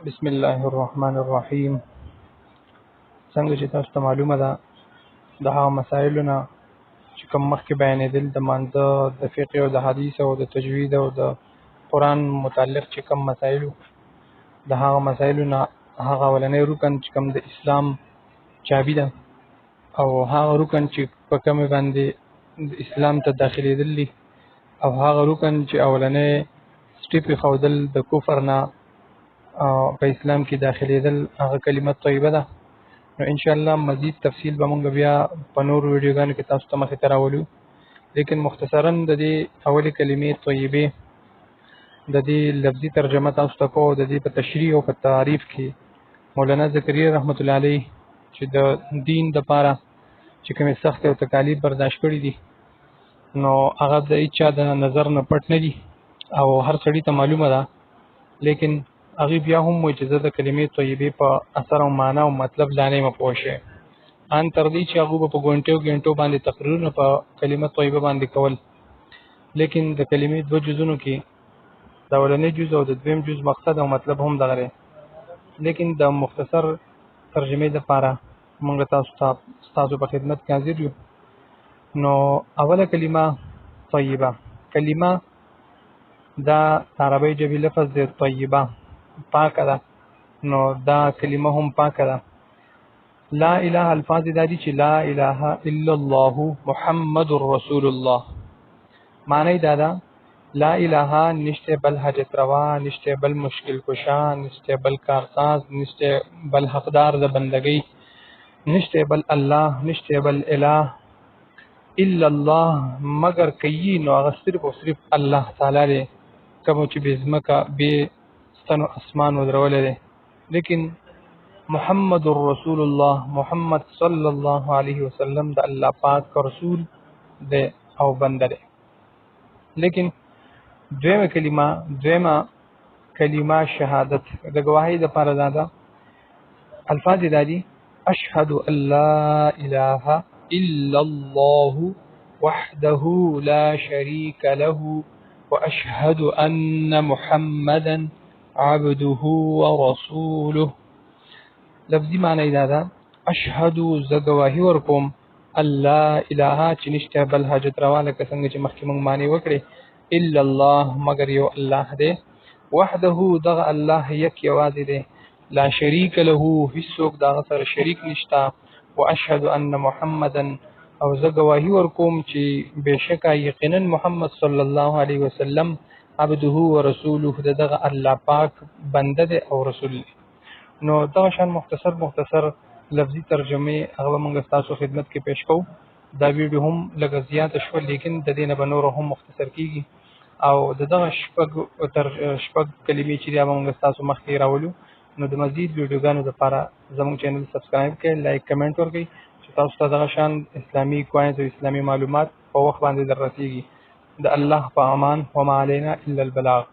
بسم الله الرحمن الرحیم. څنګه چې تاسو ته معلومه ده د هغه مسایلو نه چې کوم مخکې بیانېدل د مانځه د فقه او د حدیث او د تجوید او د قرآن متعلق چې کوم مسایلو د هغه مسایلو نه هغه اولنی رکن چې کوم د اسلام چابي ده او هغه رکن چې په کومې باندې د اسلام ته داخلېدل دي او هغه رکن چې اولنی سټیپ ښودل د کفر نه په اسلام کې داخلېدل هغه کلمه طیبه ده. نو ان شاء الله مزید تفصیل به مونږ بیا په نور ویډیوګانو کې تاسو ته مخې ته راولو، لیکن مختصرا د دې اولې کلمې طیبې د دې لفظي ترجمه تاسو ته کوو. د دې په تشریح او په تعریف کې مولانا زکریا رحمت الله علیه چې د دین د پاره چې کومې سخت او تکالیف برداشت کړي دي نو هغه د هیچا د نظر نه پټ نه دي او هر سړي ته معلومه ده، لیکن هغه بیا هم وایي چې زه د کلمې طیبې په اثر او معنا او مطلب لا نه یم پوه شوی، ان تر دې چې هغه به په ګڼټو باندې تقریرونه په کلمه طیبه باندې کول. لیکن د کلمې دوه جزونو کې د اولنی جز او د دویم جز مقصد او مطلب هم دغه دی، لیکن د مختصر ترجمې لپاره موږ تاسو په خدمت کې حاضر یو. نو اوله کلمه طیبه، کلمه دا عربی ژبې لفظ دی طیبه، پاکه ده. نو دا کلمه هم پاکه ده. لا اله الفاظ دا دي چې لا اله الا الله محمد رسول الله، معنی دا ده لا اله نشته بل حاجت روا، نشته بل مشکل کشا، نشته بل کارساز، نشته بل حقدار د بندګۍ، نشته بل الله، نشته بل اله الا الله، مگر کوي نو هغه صرف او صرف الله تعالی دی کوم چې به ځمکه به ستنو اسمان ودرولې دی. لیکن محمد رسول الله، محمد صلی الله علیه وسلم د الله پاک رسول دی او بنده دی. لیکن دویمه کلمه شهادت د گواهی د پاره ده. الفاظ دا دي اشهد ان لا اله الا الله وحده لا شريك له واشهد ان محمدا عبده ورسوله. لفظي معنی دا ده اشهد ز گواهی ورکوم الله اله چې نشته بل حاجت روا لکه څنګه چې مخکې موږ معنی وکړي الا الله مگر یو الله دی، وحده دغه الله یک یوازې دی، لا شریک له هیڅوک دغه سره شریک نشته، واشهد ان محمدا او زه گواهی ورکوم چې بشکه یقینا محمد صلی الله علیه وسلم عبده ورسوله دغه الله پاک بنده دی او رسول دی. نو دغه شان مختصر لفظي ترجمه هغه موږ تاسو خدمت کې پیش کوو. دا ویډیو هم لږه زیاته شو، لیکن د دې نه به نور هم مختصر کیږي او دغه شپږ کلمې چې دا موږ تاسو مخکې راولو. نو د مزید ویډیوګانو لپاره زموږ چینل سبسکرایب کړئ، لایک کمنټ ورکړئ چې تاسو ته دغه شان اسلامي کوایز او اسلامي معلومات په وخت باندې در رسیږي. د الله په امان، وما علینا الا البلاغ.